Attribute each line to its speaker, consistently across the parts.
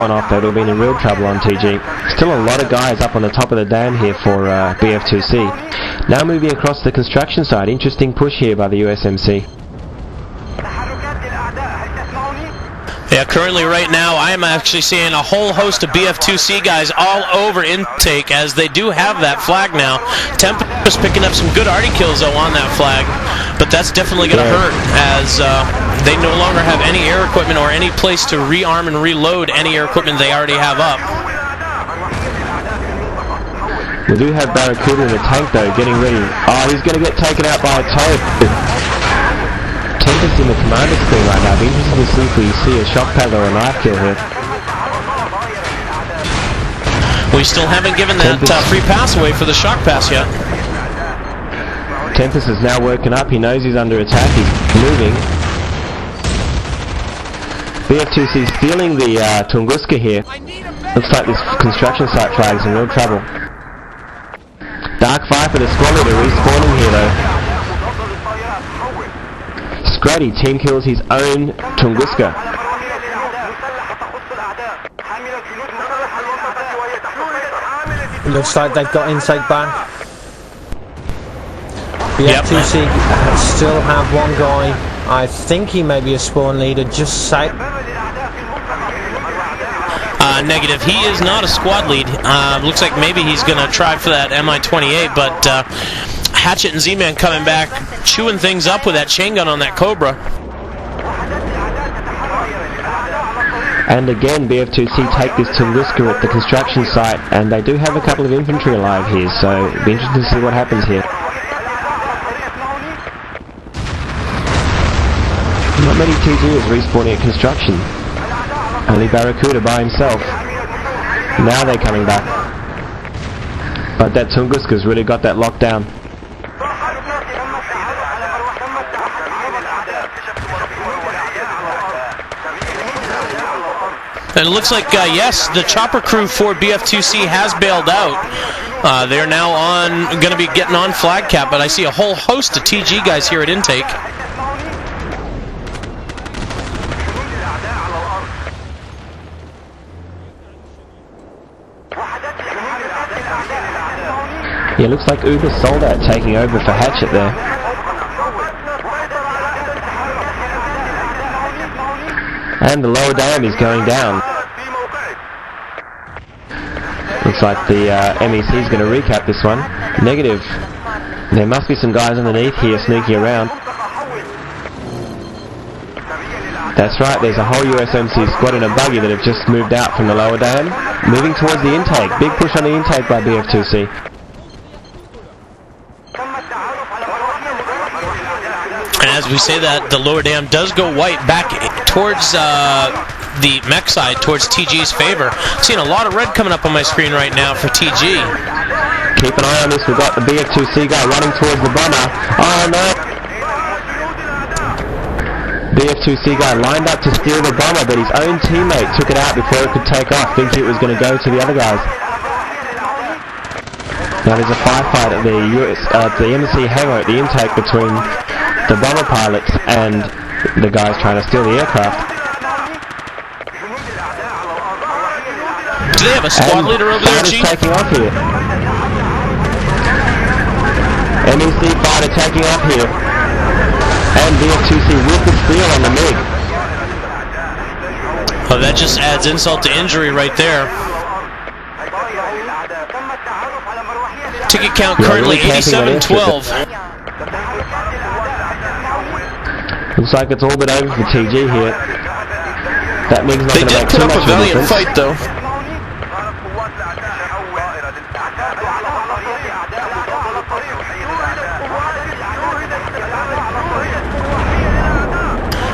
Speaker 1: off, they'd have been in real trouble on TG. Still a lot of guys up on the top of the dam here for BF2C. Now moving across the construction side. Interesting push here by the USMC.
Speaker 2: Yeah, currently right now I am actually seeing a whole host of BF2C guys all over intake, as they do have that flag now. Tempest picking up some good arty kills though on that flag, but that's definitely going to hurt, as they no longer have any air equipment or any place to rearm and reload any air equipment they already have up.
Speaker 1: We do have Barracuda in the tank though, getting ready. Oh, he's going to get taken out by a toad. Tempest in the commander screen right now. Be interesting to see if we see a shock paddle or a knife kill here.
Speaker 2: We still haven't given that free pass away for the shock pass yet.
Speaker 1: Tempest is now woken up. He knows he's under attack. He's moving. BF2C stealing the Tunguska here. Looks like this construction site flag is in real trouble. Dark Viper, the squad leader, respawning here though. Scratty team kills his own Tunguska.
Speaker 3: Looks like they've got intake back. BF2C still have one guy. I think he may be a spawn leader, just say.
Speaker 2: Negative. He is not a squad lead. Looks like maybe he's going to try for that MI-28, but Hatchet and Z-Man coming back, chewing things up with that chain gun on that Kubra.
Speaker 1: And again, BF2C take this Tunguska at the construction site, and they do have a couple of infantry alive here, so it'll be interesting to see what happens here. Not many TGs respawning at construction. Only Barracuda by himself. Now they're coming back. But that Tunguska's really got that locked down.
Speaker 2: And it looks like, yes, the chopper crew for BF2C has bailed out. They're now going to be getting on flag cap, but I see a whole host of TG guys here at intake.
Speaker 1: Yeah, looks like Uber sold out taking over for Hatchet there. And the lower dam is going down. Looks like the MEC is going to recap this one. Negative. There must be some guys underneath here sneaking around. That's right, there's a whole USMC squad in a buggy that have just moved out from the lower dam. Moving towards the intake. Big push on the intake by BF2C.
Speaker 2: And as we say that, the lower dam does go white back towards the mech side, towards TG's favor. Seeing a lot of red coming up on my screen right now for TG.
Speaker 1: Keep an eye on this. We've got the BF2C guy running towards the bomber. Oh no! BF2C guy lined up to steal the bomber, but his own teammate took it out before it could take off, thinking it was going to go to the other guys. Now there's a firefight at the MC hangar at the intake between the bomber pilots and the guys trying to steal the aircraft.
Speaker 2: Do they have a squad leader over there, Chief?
Speaker 1: Taking off here. MEC fighter taking off here. And BF2C with the steal on the MiG.
Speaker 2: Oh, that just adds insult to injury right there. Ticket count currently 87-12.
Speaker 1: Looks like it's all but over for TG here. That MiG's not going to make too much of a difference. They did put up a valiant
Speaker 2: fight though.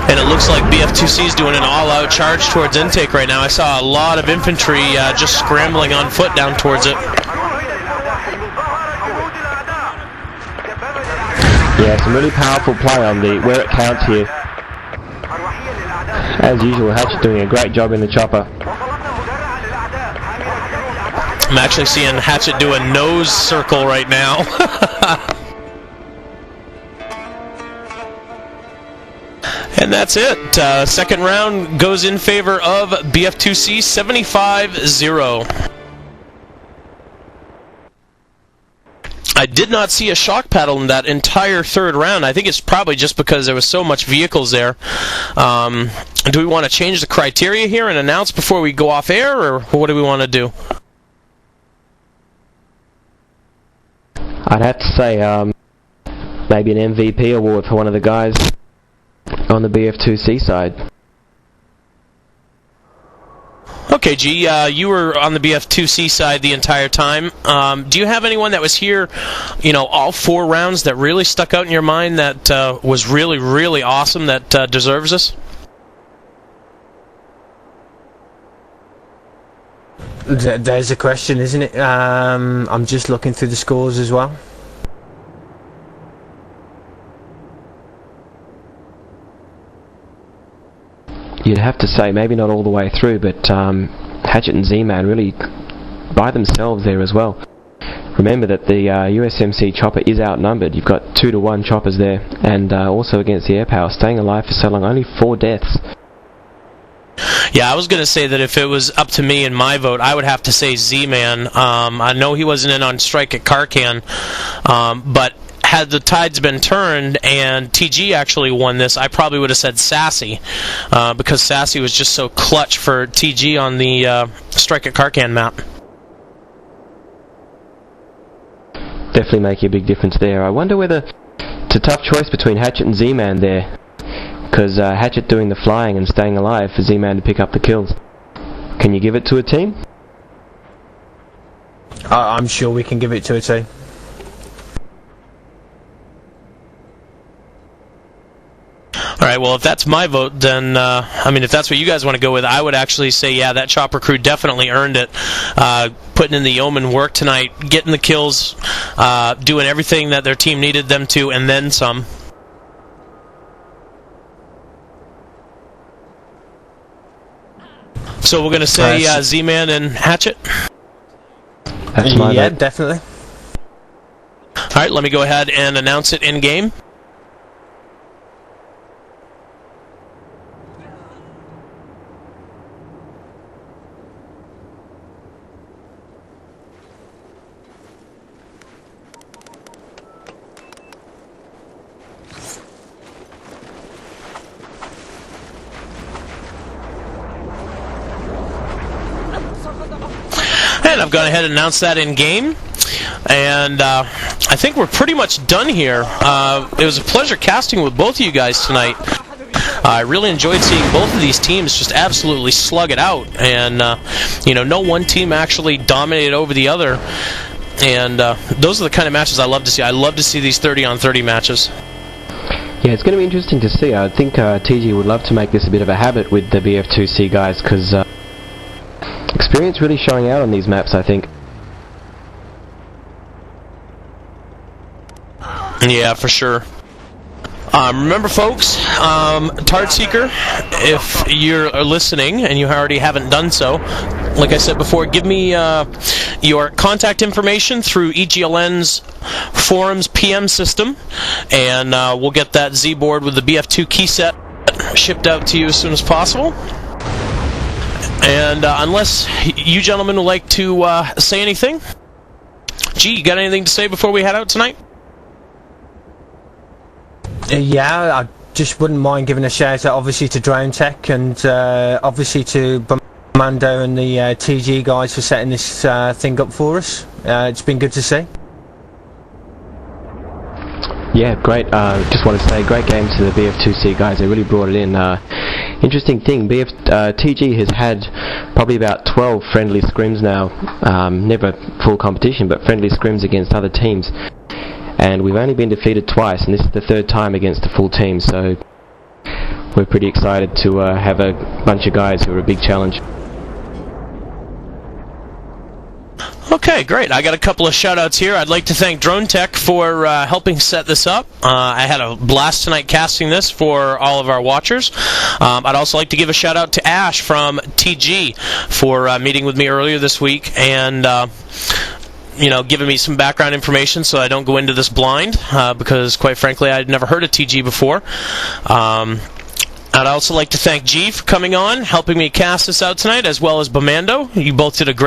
Speaker 2: And it looks like BF2C is doing an all-out charge towards intake right now. I saw a lot of infantry just scrambling on foot down towards it.
Speaker 1: Yeah, some really powerful play on the where it counts here. As usual, Hatchet doing a great job in the chopper.
Speaker 2: I'm actually seeing Hatchet do a nose circle right now. And that's it. Second round goes in favor of BF2C 75-0. I did not see a shock paddle in that entire third round. I think it's probably just because there was so much vehicles there. Do we want to change the criteria here and announce before we go off air, or what do we want to do?
Speaker 1: I'd have to say maybe an MVP award for one of the guys on the BF2C side.
Speaker 2: Okay, G, you were on the BF2C side the entire time. Do you have anyone that was here, all 4 rounds that really stuck out in your mind that was really, really awesome that deserves this?
Speaker 3: There's a question, isn't it? I'm just looking through the scores as well.
Speaker 1: You'd have to say, maybe not all the way through, but Hatchet and Z-Man really by themselves there as well. Remember that the USMC chopper is outnumbered. You've got 2-to-1 choppers there, and also against the air power, staying alive for so long, only 4 deaths.
Speaker 2: Yeah, I was going to say that if it was up to me and my vote, I would have to say Z-Man. I know he wasn't in on strike at Karkand, but had the tides been turned and TG actually won this, I probably would have said Sassy, because Sassy was just so clutch for TG on the strike at Karkand map.
Speaker 1: Definitely making a big difference there. I wonder whether it's a tough choice between Hatchet and Z-Man there, because Hatchet doing the flying and staying alive for Z-Man to pick up the kills. Can you give it to a team?
Speaker 3: I'm sure we can give it to a team.
Speaker 2: Alright, well, if that's my vote, then, if that's what you guys want to go with, I would actually say, yeah, that chopper crew definitely earned it. Putting in the yeoman work tonight, getting the kills, doing everything that their team needed them to, and then some. So we're going to say Z-Man and Hatchet?
Speaker 1: That's my vote.
Speaker 3: Definitely.
Speaker 2: Alright, let me go ahead and announce it in-game. And I've gone ahead and announced that in game, and I think we're pretty much done here. It was a pleasure casting with both of you guys tonight. I really enjoyed seeing both of these teams just absolutely slug it out, and no one team actually dominated over the other, and those are the kind of matches I love to see. I love to see these 30-on-30 matches.
Speaker 1: Yeah, it's going to be interesting to see. I think TG would love to make this a bit of a habit with the BF2C guys, because experience really showing out on these maps, I think.
Speaker 2: Yeah, for sure. Remember, folks, Tard Seeker, if you're listening and you already haven't done so, like I said before, give me your contact information through EGLN's forums PM system, and we'll get that Z board with the BF2 key set shipped out to you as soon as possible. And unless you gentlemen would like to say anything, G, you got anything to say before we head out tonight?
Speaker 3: Yeah, I just wouldn't mind giving a shout out, obviously, to Drone Tech, and obviously to Mando and the TG guys for setting this thing up for us. It's been good to see.
Speaker 1: Yeah, great. Just want to say, great game to the BF2C guys. They really brought it in. Interesting thing, TG has had probably about 12 friendly scrims now. Never full competition, but friendly scrims against other teams. And we've only been defeated twice, and this is the 3rd time against a full team, so we're pretty excited to have a bunch of guys who are a big challenge.
Speaker 2: Okay, great. I got a couple of shout-outs here. I'd like to thank Drone Tech for helping set this up. I had a blast tonight casting this for all of our watchers. I'd also like to give a shout-out to Ash from TG for meeting with me earlier this week and giving me some background information so I don't go into this blind, because quite frankly I'd never heard of TG before. I'd also like to thank G for coming on, helping me cast this out tonight, as well as Bamando. You both did a great